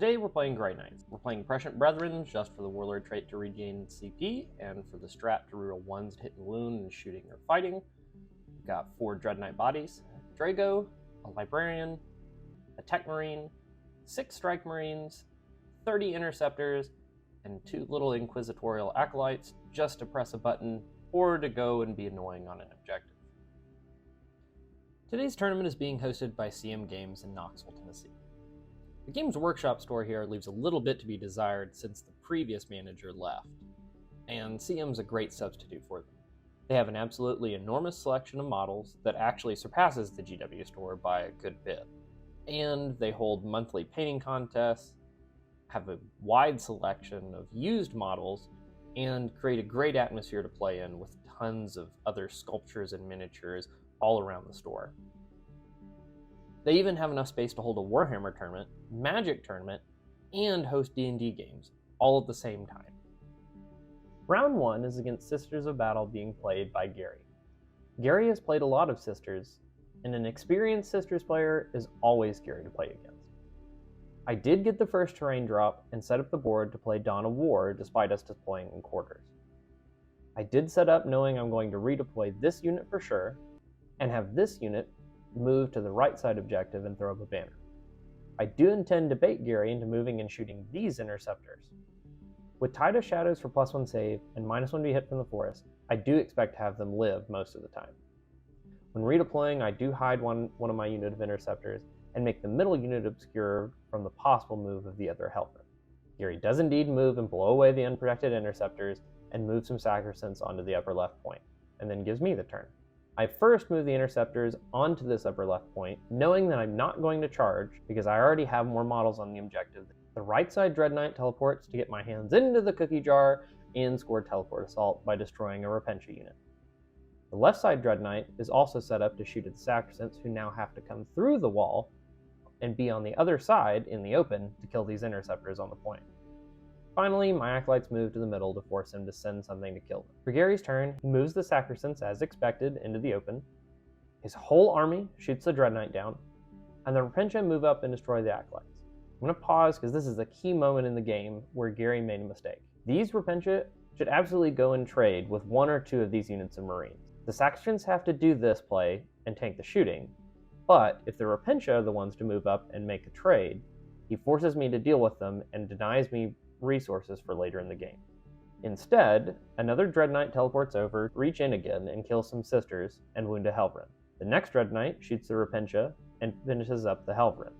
Today we're playing Grey Knights. We're playing Prescient Brethren just for the Warlord trait to regain CP, and for the strat to reroll 1s to hit and wound and shooting or fighting. We've got 4 Dread Knight bodies, Drago, a Librarian, a Tech Marine, 6 Strike Marines, 30 Interceptors, and 2 little Inquisitorial Acolytes just to press a button or to go and be annoying on an objective. Today's tournament is being hosted by CM Games in Knoxville, Tennessee. The Games Workshop store here leaves a little bit to be desired since the previous manager left, and CM's a great substitute for them. They have an absolutely enormous selection of models that actually surpasses the GW store by a good bit. And they hold monthly painting contests, have a wide selection of used models, and create a great atmosphere to play in with tons of other sculptures and miniatures all around the store. They even have enough space to hold a Warhammer tournament, Magic tournament, and host D&D games, all at the same time. Round 1 is against Sisters of Battle being played by Gary. Gary has played a lot of Sisters, and an experienced Sisters player is always Gary to play against. I did get the first terrain drop and set up the board to play Dawn of War despite us deploying in quarters. I did set up knowing I'm going to redeploy this unit for sure, and have this unit move to the right side objective and throw up a banner. I do intend to bait Gary into moving and shooting these Interceptors. With Tide of Shadows for +1 save and -1 to be hit from the forest, I do expect to have them live most of the time. When redeploying, I do hide one of my unit of Interceptors and make the middle unit obscured from the possible move of the other helper. Gary does indeed move and blow away the unprotected Interceptors and move some Sacrosancts onto the upper left point, and then gives me the turn. I first move the Interceptors onto this upper left point, knowing that I'm not going to charge because I already have more models on the objective. The right side Dread Knight teleports to get my hands into the cookie jar and score teleport assault by destroying a Repentia unit. The left side Dread Knight is also set up to shoot at the Sacrosancts, who now have to come through the wall and be on the other side in the open to kill these Interceptors on the point. Finally, my Acolytes move to the middle to force him to send something to kill them. For Gary's turn, he moves the Sacrosancts as expected into the open. His whole army shoots the Dread Knight down, and the Repentia move up and destroy the Acolytes. I'm going to pause because this is a key moment in the game where Gary made a mistake. These Repentia should absolutely go in trade with 1 or 2 of these units of Marines. The Sacrosancts have to do this play and tank the shooting, but if the Repentia are the ones to move up and make a trade, he forces me to deal with them and denies me resources for later in the game. Instead, another Dread Knight teleports over, reach in again, and kills some Sisters and wound a Helvrin. The next Dread Knight shoots the Repentia and finishes up the Helvrin,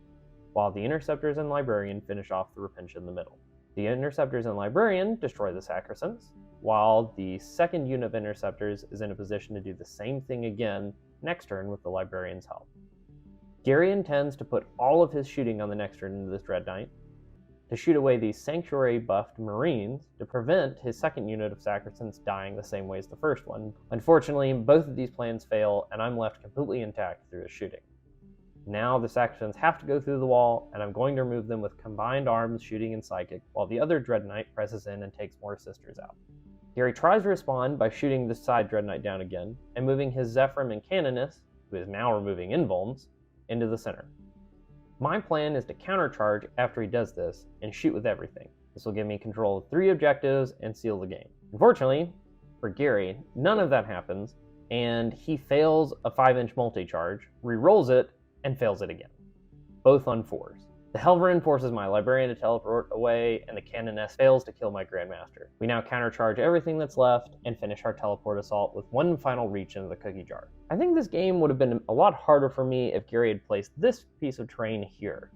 while the Interceptors and Librarian finish off the Repentia in the middle. The Interceptors and Librarian destroy the Sacrosancts, while the second unit of Interceptors is in a position to do the same thing again next turn with the Librarian's help. Gary intends to put all of his shooting on the next turn into this Dread Knight, to shoot away these Sanctuary-buffed Marines to prevent his second unit of Sacrosancts dying the same way as the first one. Unfortunately, both of these plans fail, and I'm left completely intact through his shooting. Now the Sacrosancts have to go through the wall, and I'm going to remove them with combined arms, shooting, and psychic, while the other Dread Knight presses in and takes more Sisters out. Gary tries to respond by shooting the side Dread Knight down again, and moving his Zephyrim and Canoness, who is now removing Invulns, into the center. My plan is to countercharge after he does this and shoot with everything. This will give me control of 3 objectives and seal the game. Unfortunately, for Gary, none of that happens, and he fails a 5-inch multi-charge, re-rolls it, and fails it again, both on 4s. The Helvrin forces my Librarian to teleport away, and the Canoness fails to kill my Grandmaster. We now countercharge everything that's left and finish our teleport assault with one final reach into the cookie jar. I think this game would have been a lot harder for me if Gary had placed this piece of terrain here.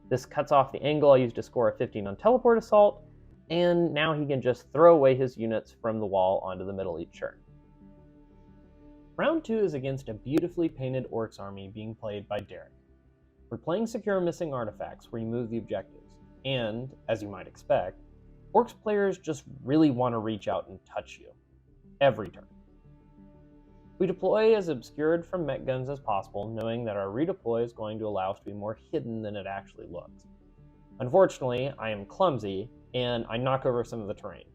This cuts off the angle I used to score a 15 on teleport assault, and now he can just throw away his units from the wall onto the middle each turn. Round 2 is against a beautifully painted Orks army being played by Derek. We're playing Secure Missing Artifacts where you move the objectives, and, as you might expect, Orks players just really want to reach out and touch you, every turn. We deploy as obscured from mech guns as possible, knowing that our redeploy is going to allow us to be more hidden than it actually looks. Unfortunately, I am clumsy, and I knock over some of the terrain.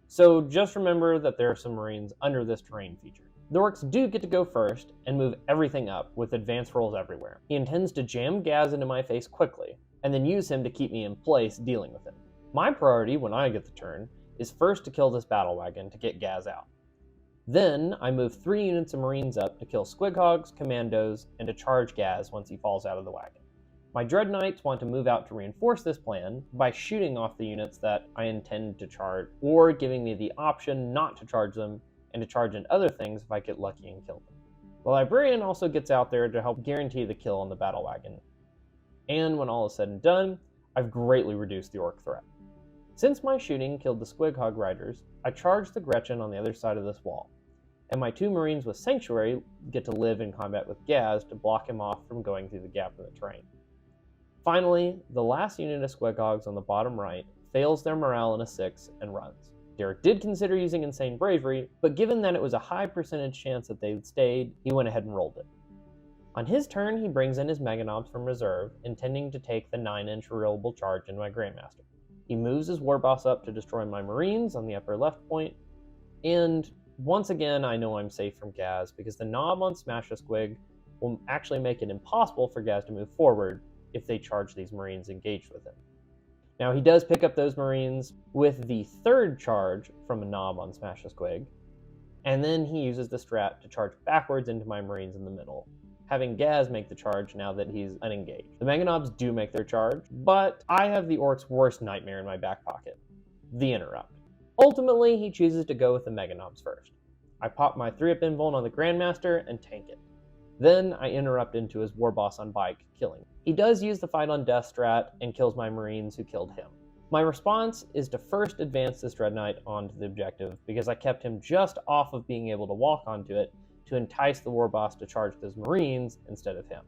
So just remember that there are some Marines under this terrain feature. The Orks do get to go first and move everything up with advanced rolls everywhere. He intends to jam Gaz into my face quickly, and then use him to keep me in place dealing with him. My priority when I get the turn is first to kill this battle wagon to get Gaz out. Then I move 3 units of Marines up to kill Squighogs, Commandos, and to charge Gaz once he falls out of the wagon. My Dread Knights want to move out to reinforce this plan by shooting off the units that I intend to charge, or giving me the option not to charge them and to charge in other things if I get lucky and kill them. The Librarian also gets out there to help guarantee the kill on the battle wagon. And when all is said and done, I've greatly reduced the Orc threat. Since my shooting killed the Squighog Riders, I charged the Gretchen on the other side of this wall, and my 2 Marines with Sanctuary get to live in combat with Gaz to block him off from going through the gap in the terrain. Finally, the last unit of Squighogs on the bottom right fails their morale in a 6 and runs. Derek did consider using Insane Bravery, but given that it was a high percentage chance that they stayed, he went ahead and rolled it. On his turn, he brings in his Meganobs from reserve, intending to take the 9-inch rollable charge into my Grandmaster. He moves his Warboss up to destroy my Marines on the upper left point, and once again I know I'm safe from Gaz because the knob on Smash a Squig will actually make it impossible for Gaz to move forward if they charge these Marines engaged with him. Now he does pick up those Marines with the 3rd charge from a knob on Smash a Squig, and then he uses the strat to charge backwards into my Marines in the middle, having Gaz make the charge now that he's unengaged. The Meganobs do make their charge, but I have the Orc's worst nightmare in my back pocket, the Interrupt. Ultimately, he chooses to go with the Meganobs first. I pop my 3-up invuln on the Grandmaster and tank it. Then I interrupt into his Warboss on bike, killing him. He does use the Fight on Death strat and kills my Marines who killed him. My response is to first advance this Dread Knight onto the objective because I kept him just off of being able to walk onto it to entice the Warboss to charge those Marines instead of him.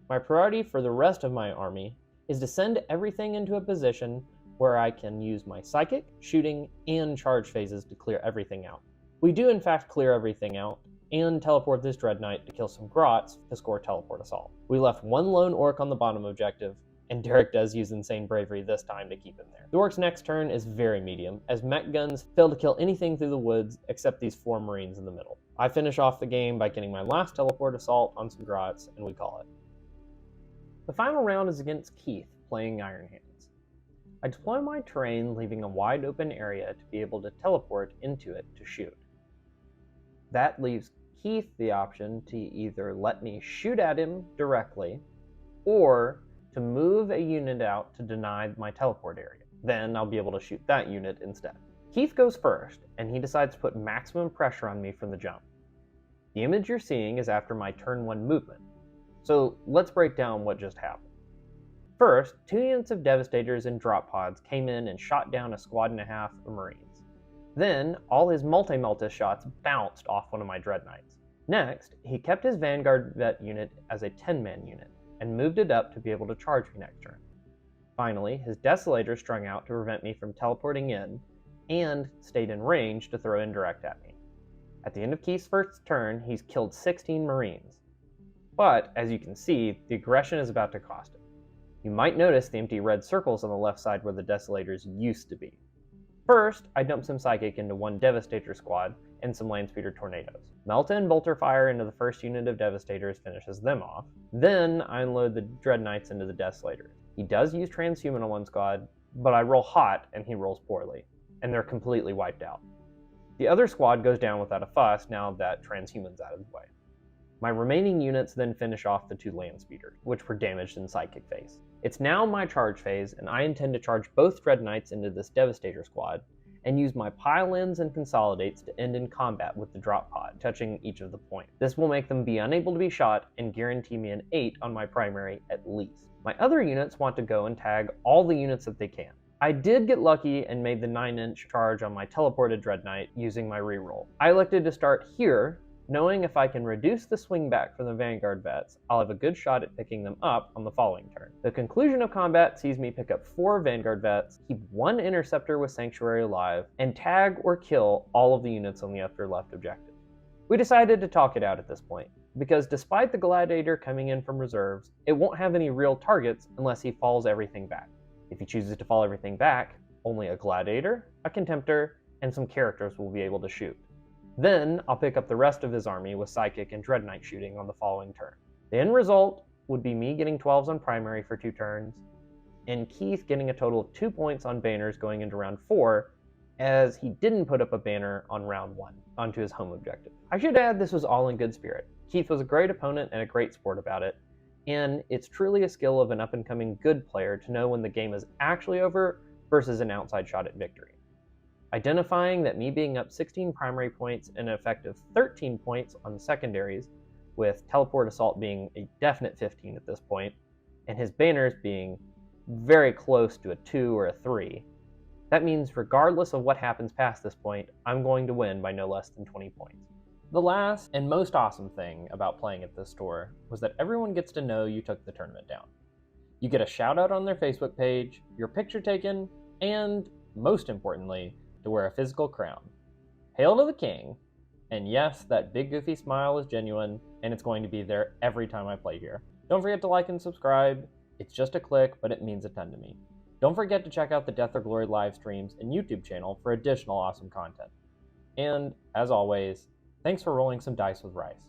My priority for the rest of my army is to send everything into a position where I can use my Psychic, Shooting, and Charge phases to clear everything out. We do in fact clear everything out, and teleport this Dread Knight to kill some Grots to score Teleport Assault. We left 1 lone Orc on the bottom objective, and Derek does use Insane Bravery this time to keep him there. The Orc's next turn is very medium, as mech guns fail to kill anything through the woods except these 4 Marines in the middle. I finish off the game by getting my last Teleport Assault on some Grots, and we call it. The final round is against Keith, playing Iron Hands. I deploy my terrain, leaving a wide open area to be able to teleport into it to shoot. That leaves Keith the option to either let me shoot at him directly, or to move a unit out to deny my teleport area. Then I'll be able to shoot that unit instead. Keith goes first, and he decides to put maximum pressure on me from the jump. The image you're seeing is after my turn 1 movement, so let's break down what just happened. First, 2 units of Devastators and drop pods came in and shot down a squad and a half of Marines. Then, all his multi-multis shots bounced off one of my Dread Knights. Next, he kept his Vanguard Vet unit as a 10-man unit, and moved it up to be able to charge me next turn. Finally, his Desolator strung out to prevent me from teleporting in, and stayed in range to throw indirect at me. At the end of Keith's first turn, he's killed 16 Marines. But, as you can see, the aggression is about to cost him. You might notice the empty red circles on the left side where the Desolators used to be. First, I dump some Psychic into 1 Devastator squad and some Landspeeder Tornadoes. Melta and Bolter Fire into the first unit of Devastators finishes them off. Then I unload the Dread Knights into the Desolators. He does use Transhuman on 1 squad, but I roll hot and he rolls poorly, and they're completely wiped out. The other squad goes down without a fuss now that Transhuman's out of the way. My remaining units then finish off the 2 Landspeeders, which were damaged in Psychic phase. It's now my charge phase, and I intend to charge both Dread Knights into this Devastator squad, and use my Pile-Ins and Consolidates to end in combat with the drop pod, touching each of the points. This will make them be unable to be shot and guarantee me an 8 on my primary at least. My other units want to go and tag all the units that they can. I did get lucky and made the 9-inch charge on my teleported Dread Knight using my reroll. I elected to start here, knowing if I can reduce the swing back from the Vanguard Vets, I'll have a good shot at picking them up on the following turn. The conclusion of combat sees me pick up 4 Vanguard Vets, keep 1 Interceptor with Sanctuary alive, and tag or kill all of the units on the upper left objective. We decided to talk it out at this point, because despite the Gladiator coming in from reserves, it won't have any real targets unless he falls everything back. If he chooses to fall everything back, only a Gladiator, a Contemptor, and some characters will be able to shoot. Then, I'll pick up the rest of his army with Psychic and Dread Knight shooting on the following turn. The end result would be me getting 12s on primary for 2 turns, and Keith getting a total of 2 points on banners going into round 4, as he didn't put up a banner on round 1 onto his home objective. I should add this was all in good spirit. Keith was a great opponent and a great sport about it, and it's truly a skill of an up-and-coming good player to know when the game is actually over versus an outside shot at victory. Identifying that me being up 16 primary points and an effective 13 points on secondaries, with Teleport Assault being a definite 15 at this point, and his banners being very close to a 2 or a 3, that means regardless of what happens past this point, I'm going to win by no less than 20 points. The last and most awesome thing about playing at this store was that everyone gets to know you took the tournament down. You get a shout out on their Facebook page, your picture taken, and, most importantly, to wear a physical crown. Hail to the king, and yes, that big goofy smile is genuine, and it's going to be there every time I play here. Don't forget to like and subscribe. It's just a click, but it means a ton to me. Don't forget to check out the Death or Glory live streams and YouTube channel for additional awesome content. And, as always, thanks for rolling some dice with Rice.